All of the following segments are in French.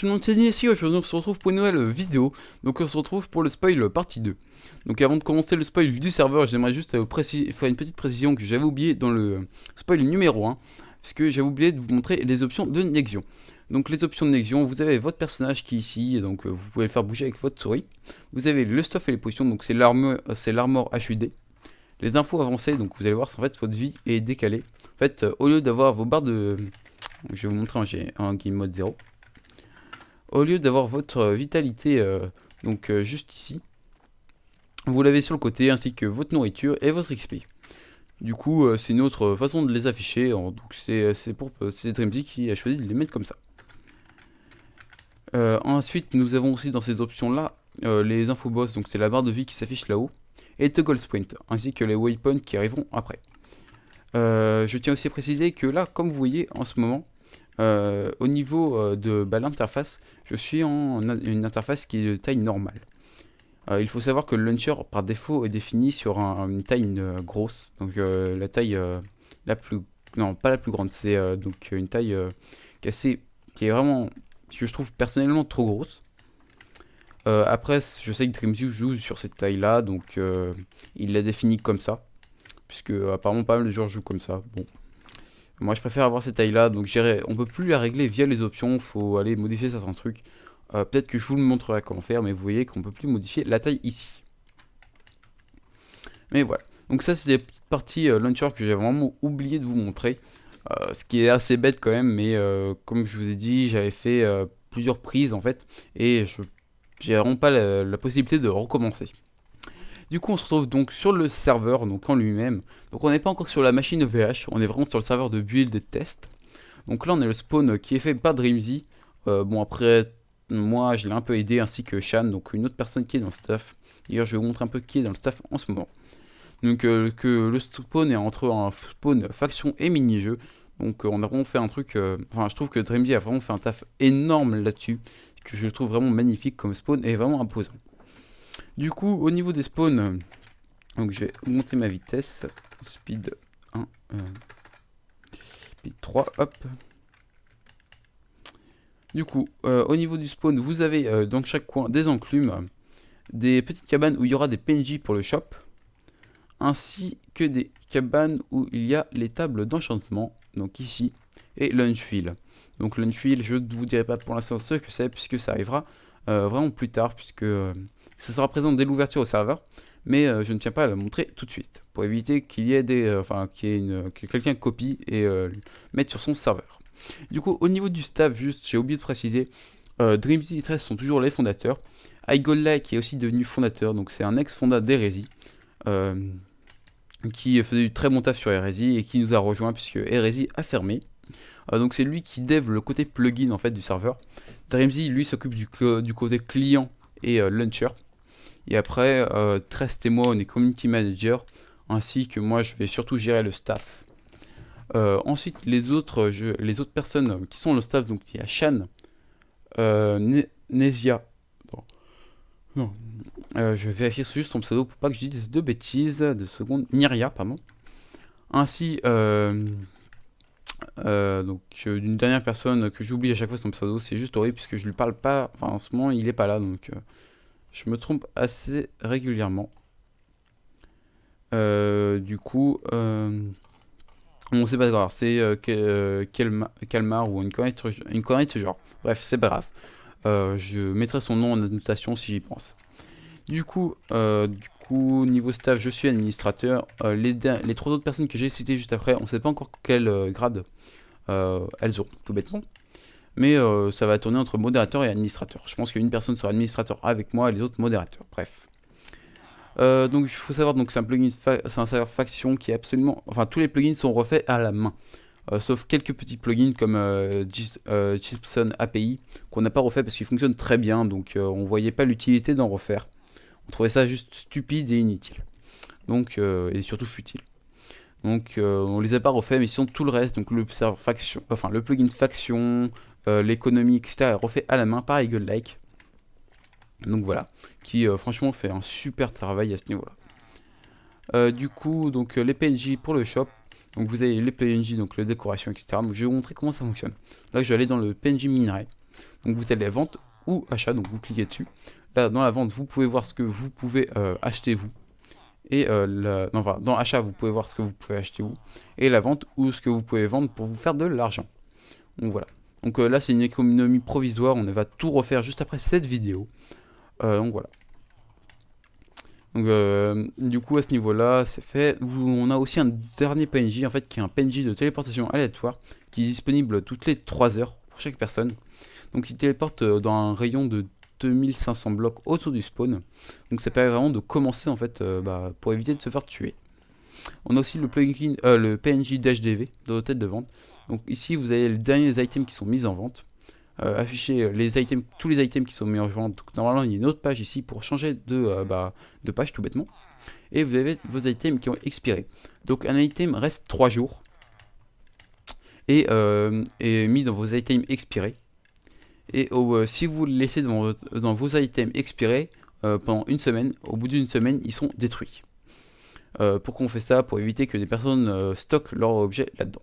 tout le monde, c'est ici, aujourd'hui on se retrouve pour une nouvelle vidéo. Donc on se retrouve pour le spoil partie 2. Donc avant de commencer le spoil du serveur, j'aimerais juste faire une petite précision que j'avais oublié dans le spoil numéro 1. Puisque j'avais oublié de vous montrer les options de Nexion. Donc les options de Nexion, vous avez votre personnage qui est ici, donc vous pouvez le faire bouger avec votre souris. Vous avez le stuff et les potions, donc c'est l'armor HUD. Les infos avancées, donc vous allez voir, en fait votre vie est décalée. En fait, au lieu d'avoir vos barres de... Je vais vous montrer un game mode 0. Au lieu d'avoir votre vitalité juste ici, vous l'avez sur le côté, ainsi que votre nourriture et votre XP. Du coup, c'est une autre façon de les afficher, donc c'est Dreamzy qui a choisi de les mettre comme ça. Ensuite, nous avons aussi dans ces options-là les infos boss, donc c'est la barre de vie qui s'affiche là-haut, et Toggle Sprint, ainsi que les waypoints qui arriveront après. Je tiens aussi à préciser que là, comme vous voyez en ce moment, au niveau de l'interface, je suis en une interface qui est de taille normale. Il faut savoir que le launcher par défaut est défini sur une taille grosse, donc la taille la plus... Non, pas la plus grande, c'est donc une taille qui est vraiment, que je trouve personnellement trop grosse. Après, je sais que Dreamzy joue sur cette taille là, donc il l'a défini comme ça, puisque apparemment pas mal de joueurs jouent comme ça. Bon, moi je préfère avoir cette taille là, donc on peut plus la régler via les options, faut aller modifier certains trucs. Peut-être que je vous le montrerai comment faire, mais vous voyez qu'on peut plus modifier la taille ici. Mais voilà, donc ça c'est des petites parties launcher que j'ai vraiment oublié de vous montrer. Ce qui est assez bête quand même, mais comme je vous ai dit, j'avais fait plusieurs prises en fait, et j'ai vraiment pas la possibilité de recommencer. Du coup on se retrouve donc sur le serveur donc en lui-même. Donc on n'est pas encore sur la machine EVH, on est vraiment sur le serveur de build et de test. Donc là on a le spawn qui est fait par Dreamzy. Bon après moi je l'ai un peu aidé, ainsi que Shan, donc une autre personne qui est dans le staff. D'ailleurs je vais vous montrer un peu qui est dans le staff en ce moment. Donc que le spawn est entre un spawn faction et mini-jeu. Donc on a vraiment fait un truc, enfin je trouve que Dreamzy a vraiment fait un taf énorme là-dessus, que je le trouve vraiment magnifique comme spawn et vraiment imposant. Du coup au niveau des spawns, donc je vais monter ma vitesse, speed 1, speed 3, hop. Du coup au niveau du spawn, vous avez dans chaque coin des enclumes, des petites cabanes où il y aura des PNJ pour le shop, ainsi que des cabanes où il y a les tables d'enchantement, donc ici, et Lunchfield. Donc Lunchfield, je ne vous dirai pas pour l'instant ce que c'est, puisque ça arrivera vraiment plus tard, puisque ça sera présent dès l'ouverture au serveur, mais je ne tiens pas à la montrer tout de suite, pour éviter qu'il y ait que quelqu'un copie et mette sur son serveur. Du coup, au niveau du staff, juste, j'ai oublié de préciser, Dreamzy et 13 sont toujours les fondateurs. iGoldLike qui est aussi devenu fondateur, donc c'est un ex-fondateur d'Hérésie, qui faisait du très bon taf sur Hérésie et qui nous a rejoint puisque Hérésie a fermé. Donc c'est lui qui dev le côté plugin en fait du serveur. Dreamzy lui s'occupe du côté client et launcher. Et après, Trest et moi on est community manager, ainsi que moi je vais surtout gérer le staff. Ensuite les autres personnes qui sont le staff, donc il y a Shan, Nesia. Non. Je vais vérifier juste son pseudo pour pas que je dise de bêtises. 2 secondes. Nyria, pardon. Ainsi, d'une dernière personne que j'oublie à chaque fois son pseudo, c'est juste horrible puisque je lui parle pas. Enfin, en ce moment, il est pas là, donc je me trompe assez régulièrement. Du coup, bon, c'est pas grave, c'est Kalmar ou une connerie de ce genre. Bref, c'est pas grave. Je mettrai son nom en annotation si j'y pense. Du coup, niveau staff, je suis administrateur. Les 3 autres personnes que j'ai citées juste après, on ne sait pas encore quel grade elles ont, tout bêtement. Mais ça va tourner entre modérateur et administrateur. Je pense qu'une personne sera administrateur avec moi et les autres modérateurs. Bref. Donc il faut savoir, donc c'est un plugin, c'est un serveur faction qui est absolument... Enfin, tous les plugins sont refaits à la main. Sauf quelques petits plugins comme Gibson API qu'on n'a pas refait parce qu'ils fonctionnent très bien, donc on voyait pas l'utilité d'en refaire. On trouvait ça juste stupide et inutile, donc et surtout futile. Donc on les a pas refait, mais sinon tout le reste, donc le serveur faction, enfin le plugin faction, l'économie, etc. est refait à la main par iGoldLike. Donc voilà, qui franchement fait un super travail à ce niveau-là. Du coup, donc les PNJ pour le shop. Donc vous avez les PNJ, donc la décoration, etc. Donc je vais vous montrer comment ça fonctionne. Là je vais aller dans le PNJ minerai. Donc vous allez à vente ou achat, donc vous cliquez dessus. Là dans la vente vous pouvez voir ce que vous pouvez acheter vous. Et non, enfin, dans achat vous pouvez voir ce que vous pouvez acheter vous. Et la vente ou ce que vous pouvez vendre pour vous faire de l'argent. Donc voilà. Donc là c'est une économie provisoire, on va tout refaire juste après cette vidéo. Donc voilà. Donc du coup à ce niveau là c'est fait. On a aussi un dernier PNJ en fait qui est un PNJ de téléportation aléatoire qui est disponible toutes les 3 heures pour chaque personne. Donc il téléporte dans un rayon de 2500 blocs autour du spawn. Donc ça permet vraiment de commencer en fait pour éviter de se faire tuer. On a aussi le plugin, le PNJ d'HDV dans l'hôtel de vente. Donc ici vous avez les derniers items qui sont mis en vente. Afficher les items, tous les items qui sont mis en vente. Donc normalement il y a une autre page ici pour changer de page tout bêtement. Et vous avez vos items qui ont expiré. Donc un item reste 3 jours et mis dans vos items expirés. Et si vous le laissez dans vos items expirés pendant une semaine, au bout d'une semaine ils sont détruits. Pourquoi on fait ça? Pour éviter que des personnes stockent leurs objets là-dedans.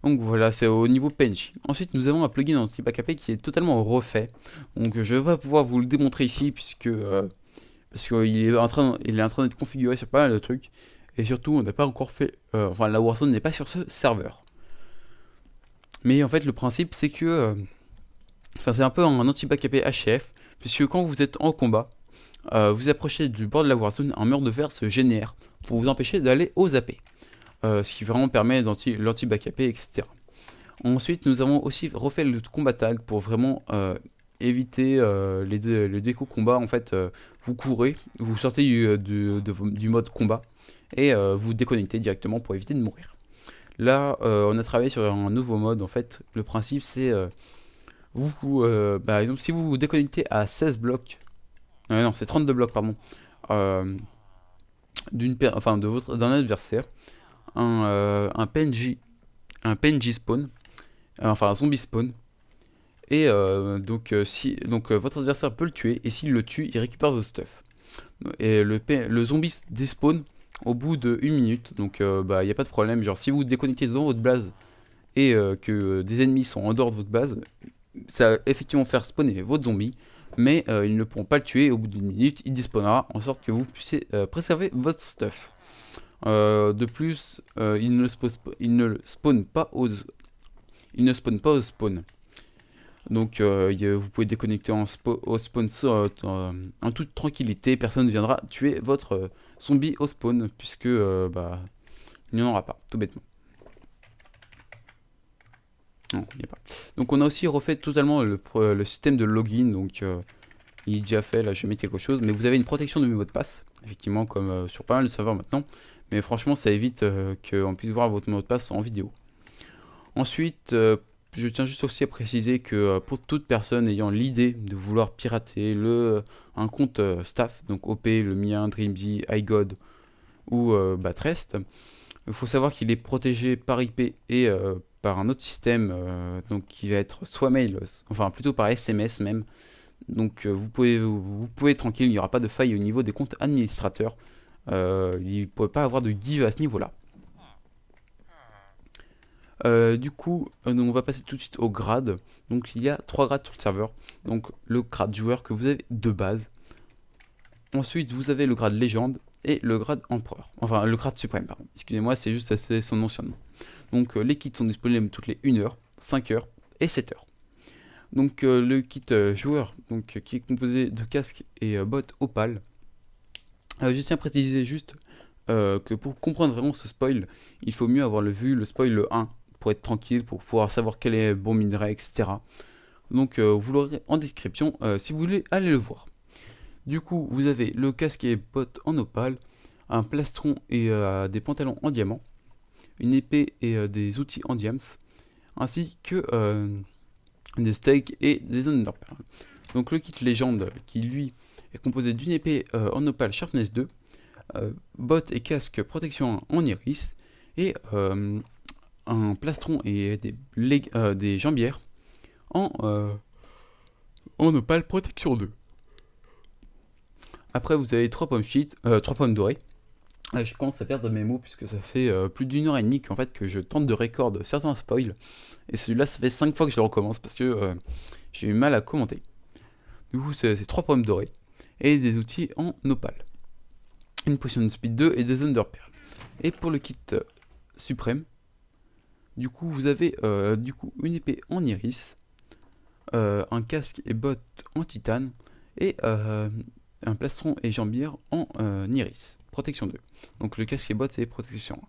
Donc voilà, c'est au niveau PNJ. Ensuite, nous avons un plugin anti-backupé qui est totalement refait. Donc je vais pas pouvoir vous le démontrer ici puisque parce qu'il est en train d'être configuré sur pas mal de trucs. Et surtout, on n'a pas encore fait. Enfin, la Warzone n'est pas sur ce serveur. Mais en fait, le principe, c'est que. Enfin, c'est un peu un anti-backupé HCF. Puisque quand vous êtes en combat, vous approchez du bord de la Warzone, un mur de verre se génère pour vous empêcher d'aller aux AP. Ce qui vraiment permet l'anti-backupé, etc. Ensuite, nous avons aussi refait le combat tag pour vraiment éviter les déco combat. En fait, vous courez, vous sortez du mode combat et vous déconnectez directement pour éviter de mourir. Là, on a travaillé sur un nouveau mode. En fait, le principe c'est par exemple, si vous vous déconnectez à 16 blocs, non, c'est 32 blocs, pardon, d'un adversaire, un PNJ spawn, enfin un zombie spawn, et votre adversaire peut le tuer, et s'il le tue, il récupère vos stuff. Et le zombie despawn au bout de 1 minute, donc il n'y a pas de problème. Genre, si vous déconnectez dans votre base et que des ennemis sont en dehors de votre base, ça va effectivement faire spawner votre zombie, mais ils ne pourront pas le tuer. Au bout d'une minute, il despawnera en sorte que vous puissiez préserver votre stuff. De plus, il ne spawn pas au spawn. Donc vous pouvez déconnecter au spawn en toute tranquillité. Personne ne viendra tuer votre zombie au spawn puisque il n'y en aura pas, tout bêtement. Non, il n'y a pas. Donc on a aussi refait totalement le système de login. Donc il est déjà fait, là je vais mettre quelque chose. Mais vous avez une protection de mes mots de passe, effectivement, comme sur pas mal de serveurs maintenant. Mais franchement ça évite qu'on puisse voir votre mot de passe en vidéo. Ensuite, je tiens juste aussi à préciser que pour toute personne ayant l'idée de vouloir pirater un compte staff, donc OP, le mien, DreamZ, iGod ou Batrest, il faut savoir qu'il est protégé par IP et par un autre système, donc qui va être soit mail, enfin plutôt par SMS même. Donc vous pouvez être tranquille, il n'y aura pas de faille au niveau des comptes administrateurs. Il ne pourrait pas avoir de give à ce niveau-là. Du coup, on va passer tout de suite au grade. Donc il y a 3 grades sur le serveur. Donc le grade joueur que vous avez de base. Ensuite vous avez le grade légende et le grade empereur. Enfin le grade suprême, pardon. Excusez-moi, c'est juste son ancien nom. Donc les kits sont disponibles toutes les 1 heure, 5 heures et 7 heures. Donc le kit joueur, donc, qui est composé de casque et bottes opales. Je tiens à préciser juste que pour comprendre vraiment ce spoil, il faut mieux avoir vu le spoil 1 pour être tranquille, pour pouvoir savoir quel est bon minerai, etc. Donc vous l'aurez en description si vous voulez aller le voir. Du coup, vous avez le casque et bottes en opale, un plastron et des pantalons en diamant, une épée et des outils en diams, ainsi que des steaks et des underpearls. Donc le kit légende qui lui est composé d'une épée en opale sharpness 2, bottes et casque protection en iris et un plastron et des jambières en opale protection 2. Après vous avez 3 pommes dorées, Je commence à perdre mes mots puisque ça fait plus d'une heure et demie qu'en fait que je tente de record certains spoils. Et celui-là, ça fait 5 fois que je le recommence parce que j'ai eu mal à commenter. Du coup, c'est 3 pommes dorées et des outils en opale. Une potion de speed 2 et des underpearls. Et pour le kit suprême, du coup, vous avez une épée en iris, un casque et bottes en titane et un plastron et jambière en iris. Protection 2. Donc le casque et bottes c'est protection 1.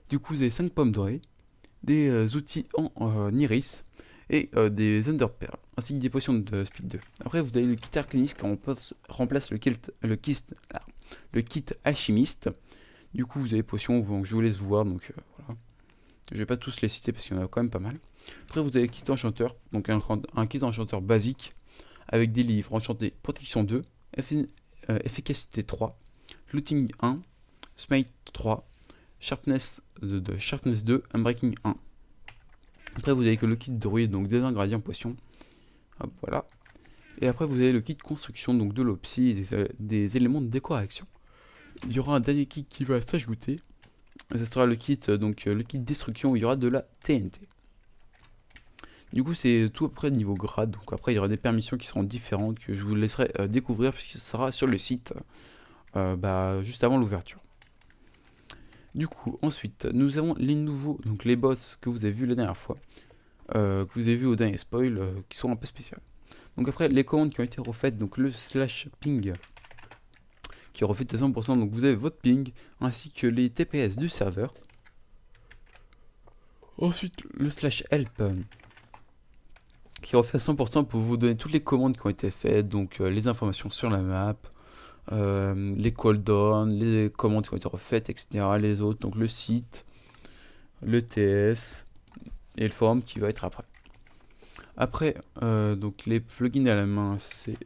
Du coup, vous avez 5 pommes dorées, des outils en iris et des underpearls, ainsi que des potions de speed 2. Après, vous avez le kit arcaniste qui remplace le kit alchimiste. Du coup, vous avez potions, donc je vous laisse voir. Donc voilà. Je vais pas tous les citer parce qu'il y en a quand même pas mal. Après, vous avez le kit enchanteur, donc un kit enchanteur basique avec des livres enchantés protection 2, efficacité 3, looting 1, smite 3, sharpness 2, unbreaking 1. Après, vous avez que le kit druide, donc des ingrédients potions. Hop, voilà. Et après, vous avez le kit construction, donc de l'opsie et des éléments de décoration. Il y aura un dernier kit qui va s'ajouter. Ce sera le kit, le kit destruction où il y aura de la TNT. Du coup, c'est tout après niveau grade. Donc après, il y aura des permissions qui seront différentes que je vous laisserai découvrir puisque ce sera sur le site juste avant l'ouverture. Du coup, ensuite, nous avons les nouveaux, donc les boss que vous avez vus la dernière fois, que vous avez vu au dernier spoil, qui sont un peu spéciales. Donc après, les commandes qui ont été refaites, donc le slash ping qui est refait à 100%, donc vous avez votre ping, ainsi que les TPS du serveur. Ensuite, le slash help qui est refait à 100% pour vous donner toutes les commandes qui ont été faites, donc les informations sur la map, les cooldowns, les commandes qui ont été refaites, etc. Les autres, donc le site, le TS et le forum qui va être après. Après, donc les plugins à la main, c'est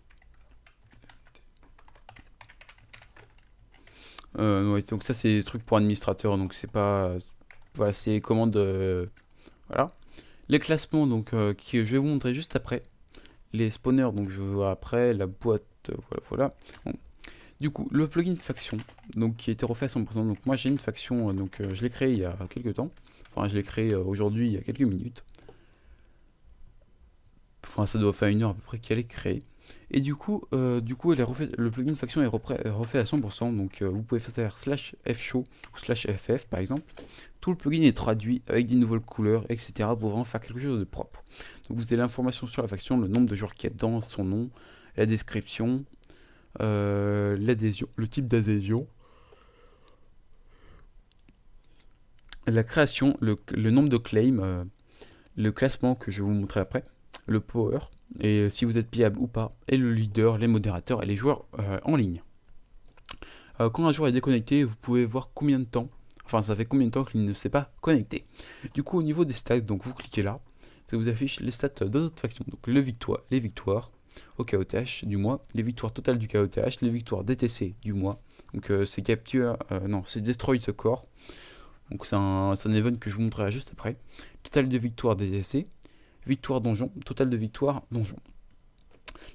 ouais, donc ça c'est des trucs pour administrateur, donc c'est pas voilà, c'est les commandes voilà. Les classements donc je vais vous montrer juste après. Les spawners donc je vais voir après, la boîte voilà. Bon. Du coup, le plugin faction donc qui a été refait à 100%. Donc moi j'ai une faction je l'ai créé il y a quelques temps. Enfin, je l'ai créé aujourd'hui il y a quelques minutes. Enfin, ça doit faire une heure à peu près qu'elle est créée. Et du coup, elle est refait, le plugin faction est refait à 100%. Donc, vous pouvez faire slash fshow ou slash ff par exemple. Tout le plugin est traduit avec des nouvelles couleurs, etc. pour vraiment faire quelque chose de propre. Donc, vous avez l'information sur la faction, le nombre de joueurs qui est dedans, son nom, la description, l'adhésion, le type d'adhésion, la création, le nombre de claims, le classement que je vais vous montrer après, le power, et si vous êtes pillable ou pas, et le leader, les modérateurs et les joueurs en ligne. Quand un joueur est déconnecté, vous pouvez voir combien de temps, enfin ça fait combien de temps qu'il ne s'est pas connecté. Du coup au niveau des stats, donc vous cliquez là, ça vous affiche les stats de notre faction, donc les victoires au KOTH du mois, les victoires totales du KOTH, les victoires DTC du mois, donc c'est capture, non c'est destroy the core, donc c'est un event que je vous montrerai juste après, total de victoires DTC, victoire donjon, total de victoire donjon.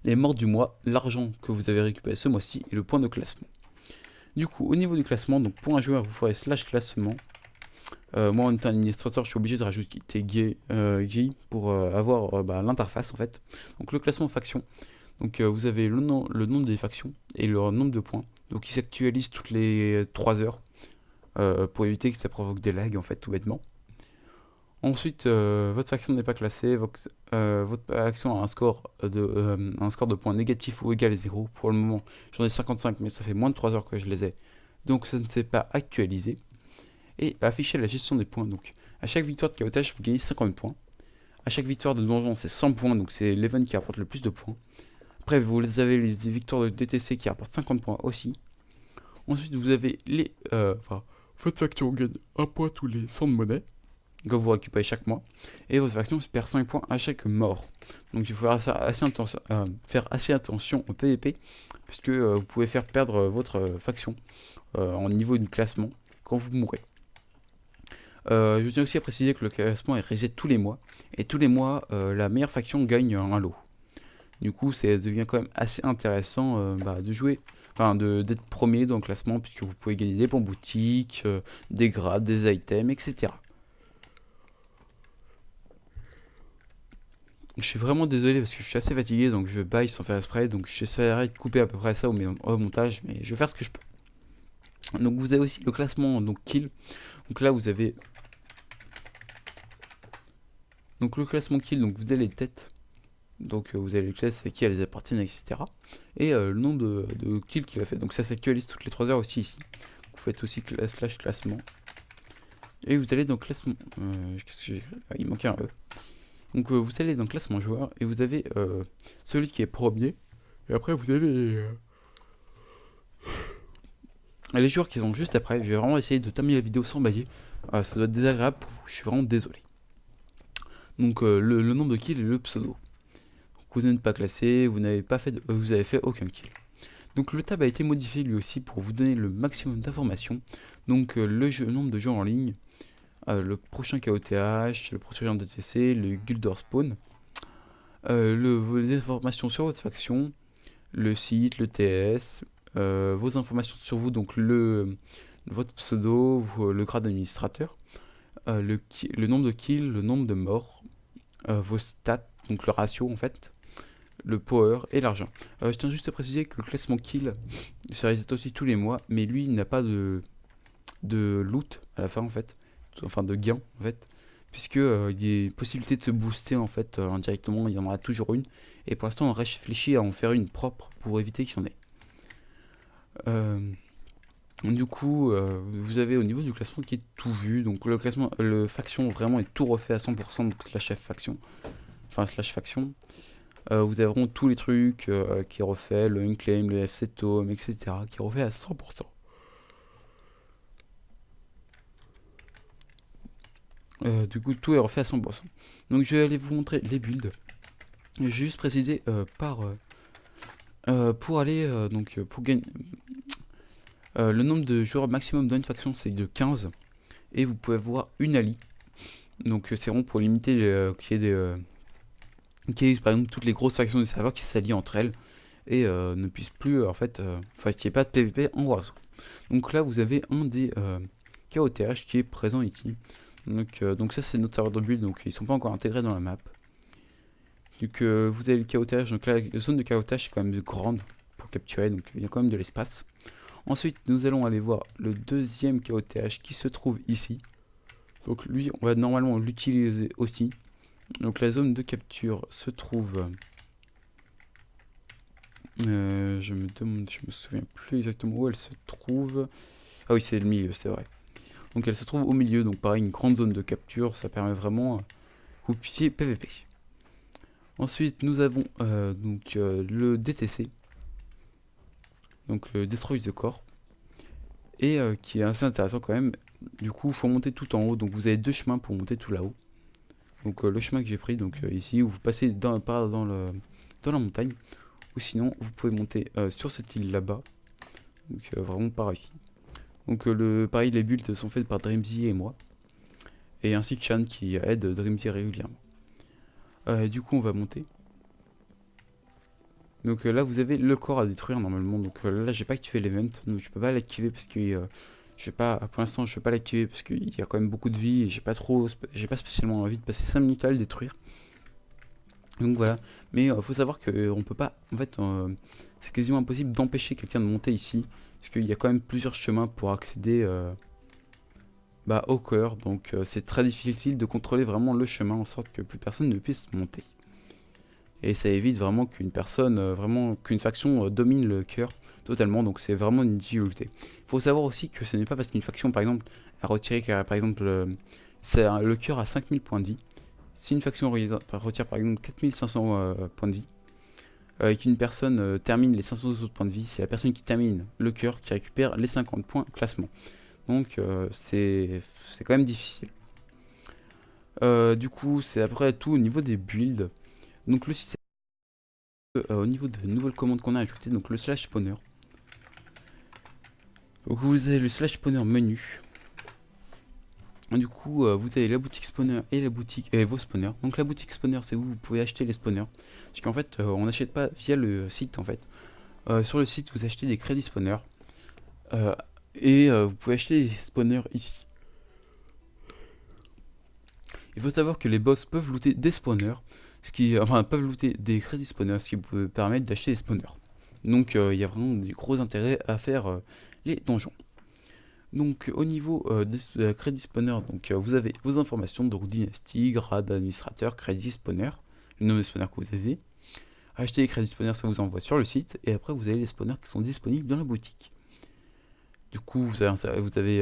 Les morts du mois, l'argent que vous avez récupéré ce mois-ci et le point de classement. Du coup, au niveau du classement, donc pour un joueur, vous ferez slash classement. Moi, en étant administrateur, je suis obligé de rajouter gay pour avoir l'interface en fait. Donc le classement faction. Donc vous avez le nombre des factions et le nombre de points. Donc il s'actualise toutes les 3 heures pour éviter que ça provoque des lags en fait tout bêtement. Ensuite, votre faction n'est pas classée, votre faction a un score de points négatif ou égal à 0. Pour le moment, j'en ai 55, mais ça fait moins de 3 heures que je les ai. Donc ça ne s'est pas actualisé. Et afficher la gestion des points. Donc, à chaque victoire de KOTH, vous gagnez 50 points. À chaque victoire de donjon, c'est 100 points, donc c'est l'event qui apporte le plus de points. Après, vous avez les victoires de DTC qui apportent 50 points aussi. Ensuite, vous avez votre faction gagne 1 point tous les 100 de monnaie que vous récupérez chaque mois, et votre faction perd 5 points à chaque mort. Donc il faut faire assez attention au PvP, puisque vous pouvez faire perdre votre faction en niveau du classement quand vous mourrez. Je tiens aussi à préciser que le classement est reset tous les mois, et tous les mois la meilleure faction gagne un lot. Du coup, ça devient quand même assez intéressant de jouer, enfin d'être premier dans le classement, puisque vous pouvez gagner des bons boutiques, des grades, des items, etc. Je suis vraiment désolé parce que je suis assez fatigué, donc je baille sans faire exprès, donc j'essaierai de couper à peu près ça au montage, mais je vais faire ce que je peux. Donc vous avez aussi le classement donc kill. Donc là vous avez donc le classement kill, donc vous avez les têtes. Donc vous avez les classes à qui elles appartiennent, etc. Et le nombre de kills qu'il a fait. Donc ça s'actualise toutes les 3 heures aussi ici. Vous faites aussi slash classement. Et vous allez dans classement. Qu'est-ce que j'ai écrit? Il manquait un E. Donc vous allez dans classement joueur et vous avez celui qui est premier. Et après vous avez les joueurs qui sont juste après. Je vais vraiment essayer de terminer la vidéo sans bailler. Ça doit être désagréable pour vous, je suis vraiment désolé. Donc le nombre de kills et le pseudo. Vous n'êtes pas classé, vous n'avez pas fait vous avez fait aucun kill. Donc le tab a été modifié lui aussi pour vous donner le maximum d'informations. Donc le nombre de joueurs en ligne, le prochain KOTH, le prochain DTC, le Guilder Spawn, les informations sur votre faction, le site, le TS, vos informations sur vous, donc votre pseudo, le grade d'administrateur, le nombre de kills, le nombre de morts, vos stats, donc le ratio en fait, le power et l'argent. Je tiens juste à préciser que le classement kill se reset aussi tous les mois, mais lui il n'a pas de loot à la fin en fait, enfin de gain en fait, puisque il y a possibilité de se booster en fait indirectement, il y en aura toujours une, et pour l'instant on réfléchit à en faire une propre pour éviter qu'il y en ait. Du coup, vous avez au niveau du classement qui est tout vu, donc le classement, le faction vraiment est tout refait à 100%, donc slash F faction, enfin slash faction. Vous avez vraiment tous les trucs qui est refait, le unclaim, le FC tome, etc. qui est refait à 100%. Du coup, tout est refait à 100%. Donc, je vais aller vous montrer les builds. J'ai juste précisé pour aller pour gagner le nombre de joueurs maximum dans une faction, c'est de 15. Et vous pouvez avoir une ally. Donc, c'est vraiment pour limiter qu'il y ait qu'il y ait par exemple toutes les grosses factions du serveur qui s'allient entre elles et ne puissent plus en fait, qu'il n'y ait pas de PVP en Warzone. Donc là, vous avez un des KOTH qui est présent ici. Donc ça c'est notre serveur de build, donc ils sont pas encore intégrés dans la map. Donc vous avez le KOTH, donc là la zone de KOTH est quand même grande pour capturer, donc il y a quand même de l'espace. Ensuite nous allons aller voir le deuxième KOTH qui se trouve ici. Donc lui on va normalement l'utiliser aussi. Donc la zone de capture se trouve... je me souviens plus exactement où elle se trouve. Ah oui c'est le milieu, c'est vrai. Donc elle se trouve au milieu, donc pareil une grande zone de capture, ça permet vraiment que vous puissiez PVP. Ensuite nous avons le DTC, donc le Destroy the Core, et qui est assez intéressant quand même. Du coup il faut monter tout en haut, donc vous avez deux chemins pour monter tout là-haut. Donc le chemin que j'ai pris, donc ici où vous passez dans la montagne, ou sinon vous pouvez monter sur cette île là-bas, donc vraiment par ici. Donc pareil les builds sont faits par Dreamzy et moi, et ainsi que Chan qui aide Dreamzy régulièrement. Du coup on va monter. Donc là vous avez le corps à détruire normalement, donc là j'ai pas activé l'event, donc je peux pas l'activer parce que pour l'instant je peux pas l'activer parce qu'il y a quand même beaucoup de vie et j'ai pas spécialement envie de passer 5 minutes à le détruire. Donc voilà, mais faut savoir que on peut pas, en fait c'est quasiment impossible d'empêcher quelqu'un de monter ici, parce qu'il y a quand même plusieurs chemins pour accéder au cœur, donc c'est très difficile de contrôler vraiment le chemin en sorte que plus personne ne puisse monter. Et ça évite vraiment qu'une faction domine le cœur totalement, donc c'est vraiment une difficulté. Il faut savoir aussi que ce n'est pas parce qu'une faction par exemple a retiré par exemple le cœur à 5000 points de vie. Si une faction retire par exemple 4500 points de vie, et qu'une personne termine les 500 autres points de vie, c'est la personne qui termine le cœur qui récupère les 50 points classement. Donc c'est quand même difficile. Du coup c'est après tout au niveau des builds. Donc le système au niveau de nouvelles commandes qu'on a ajoutées, donc le slash spawner. Donc vous avez le slash spawner menu. Du coup, vous avez la boutique spawner et la boutique et vos spawners. Donc la boutique spawner, c'est où vous pouvez acheter les spawners. Parce qu'en fait, on n'achète pas via le site en fait. Sur le site, vous achetez des crédits spawners. Vous pouvez acheter des spawners ici. Il faut savoir que les boss peuvent looter des spawners, peuvent looter des crédits spawners, ce qui peut permettre d'acheter des spawners. Donc il y a vraiment du gros intérêt à faire les donjons. Donc au niveau des crédits spawner, donc vous avez vos informations, donc dynastie, grade, administrateur, crédit spawner, le nombre de spawners que vous avez. Acheter les crédits spawners, ça vous envoie sur le site, et après vous avez les spawners qui sont disponibles dans la boutique. Du coup vous avez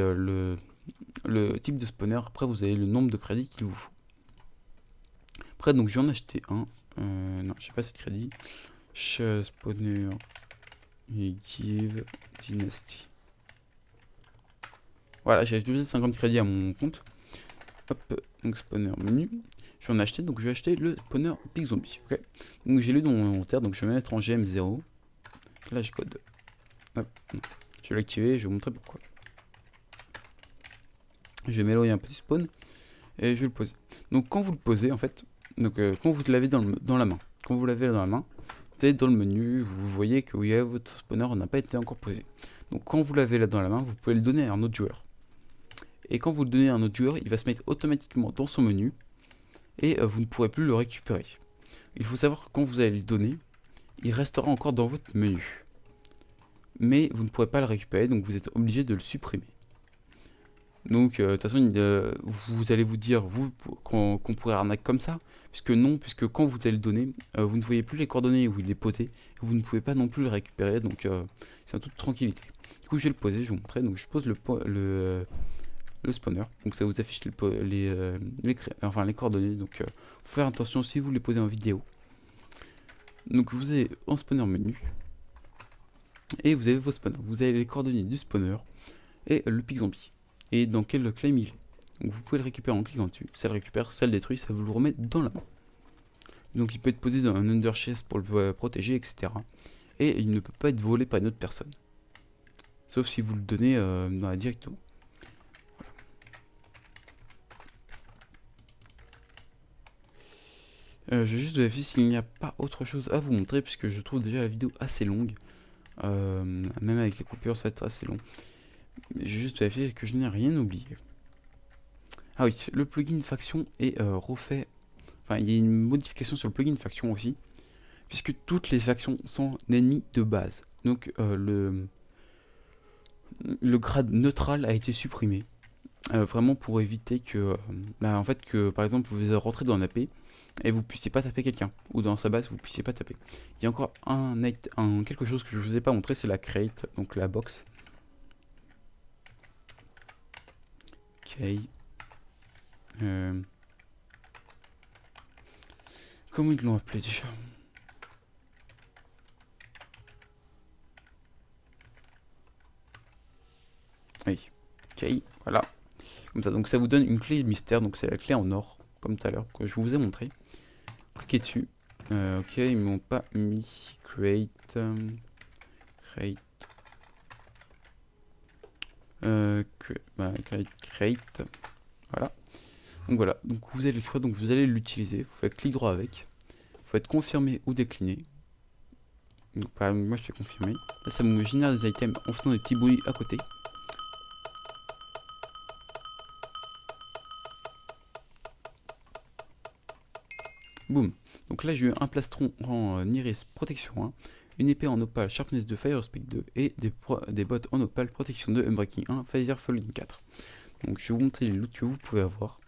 le type de spawner, après vous avez le nombre de crédits qu'il vous faut. Après donc je viens en acheter un, non je sais pas si c'est crédit, spawner et give dynasty. Voilà, j'ai ajouté 50 crédits à mon compte. Hop, donc spawner menu. Je vais en acheter, donc je vais acheter le spawner Pig Zombie. Okay, donc j'ai lu dans mon inventaire, donc je vais mettre en GM0. Là je code. Hop, je vais l'activer, je vais vous montrer pourquoi. Je vais m'éloigner un petit spawn et je vais le poser. Donc quand vous le posez en fait, donc quand vous l'avez dans la main, vous êtes dans le menu, vous voyez que oui, votre spawner n'a pas été encore posé. Donc quand vous l'avez là dans la main, vous pouvez le donner à un autre joueur. Et quand vous le donnez à un autre joueur, il va se mettre automatiquement dans son menu et vous ne pourrez plus le récupérer. Il faut savoir que quand vous allez le donner, il restera encore dans votre menu. Mais vous ne pourrez pas le récupérer, donc vous êtes obligé de le supprimer. Donc de toute façon, vous allez vous dire qu'on pourrait arnaquer comme ça, puisque non, puisque quand vous allez le donner, vous ne voyez plus les coordonnées où il est posé, et vous ne pouvez pas non plus le récupérer, donc c'est en toute tranquillité. Du coup je vais le poser, je vais vous montrer, donc je pose le spawner, donc ça vous affiche les coordonnées, donc faut faire attention si vous les posez en vidéo. Donc vous avez en spawner menu, et vous avez vos spawners, vous avez les coordonnées du spawner, et le Pig Zombie, et dans quel claim il est. Donc vous pouvez le récupérer en cliquant dessus, ça le récupère, ça le détruit, ça vous le remet dans la main. Donc il peut être posé dans un under chest pour le protéger, etc. Et il ne peut pas être volé par une autre personne. Sauf si vous le donnez dans la directement. Je vais juste vérifier s'il n'y a pas autre chose à vous montrer, puisque je trouve déjà la vidéo assez longue. Même avec les coupures, ça va être assez long. Je vais juste vérifier que je n'ai rien oublié. Ah oui, le plugin faction est refait. Enfin, il y a une modification sur le plugin faction aussi, puisque toutes les factions sont ennemis de base. Donc le grade neutral a été supprimé. Vraiment pour éviter que, en fait, que par exemple vous rentrez dans un AP et vous puissiez pas taper quelqu'un, ou dans sa base vous puissiez pas taper. Il y a encore quelque chose que je vous ai pas montré, c'est la crate, donc la box. Ok. Comment ils l'ont appelé déjà? Oui. Ok, voilà. Comme ça, donc ça vous donne une clé mystère, donc c'est la clé en or, comme tout à l'heure, que je vous ai montré. Cliquez dessus. Ok, ils m'ont pas mis create. Create. Voilà. Donc voilà, donc vous avez le choix, donc vous allez l'utiliser, vous faites clic droit avec. Vous faites confirmer ou décliner. Donc moi je fais confirmer. Là ça me génère des items en faisant des petits bruits à côté. Boum. Donc là j'ai eu un plastron en iris protection 1, une épée en opale sharpness 2 fire respect 2 et des bottes en opale protection 2 unbreaking 1 fire falling 4. Donc je vais vous montrer les loots que vous pouvez avoir.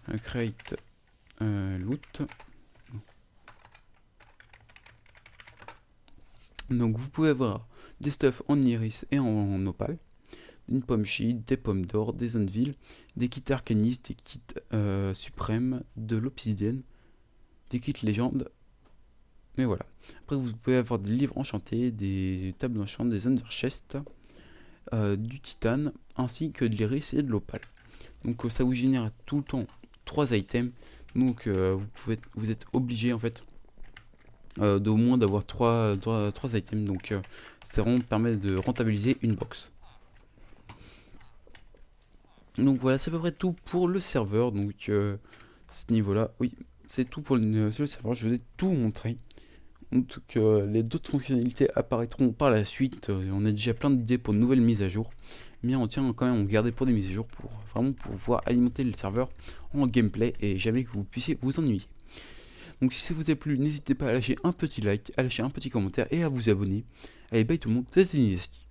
Un crate loot. Donc vous pouvez avoir des stuffs en iris et en opale, une pomme sheet, des pommes d'or, des anvils, des kits arcanistes, des kits suprêmes, de l'obsidienne, des kits légendes. Mais voilà. Après vous pouvez avoir des livres enchantés, des tables enchantes, des underchests, du titane, ainsi que de l'iris et de l'opale. Donc ça vous génère tout le temps 3 items. Donc vous êtes obligé en fait d'au moins d'avoir 3 items. Donc ça vraiment permet de rentabiliser une box. Donc voilà, c'est à peu près tout pour le serveur. Donc ce niveau-là, oui, c'est tout pour le serveur. Je vous ai tout montré. Donc les d'autres fonctionnalités apparaîtront par la suite. On a déjà plein d'idées pour de nouvelles mises à jour. Mais on tient quand même à garder pour des mises à jour pour vraiment pouvoir alimenter le serveur en gameplay et jamais que vous puissiez vous ennuyer. Donc si ça vous a plu, n'hésitez pas à lâcher un petit like, à lâcher un petit commentaire et à vous abonner. Allez, bye tout le monde, c'était Nesti.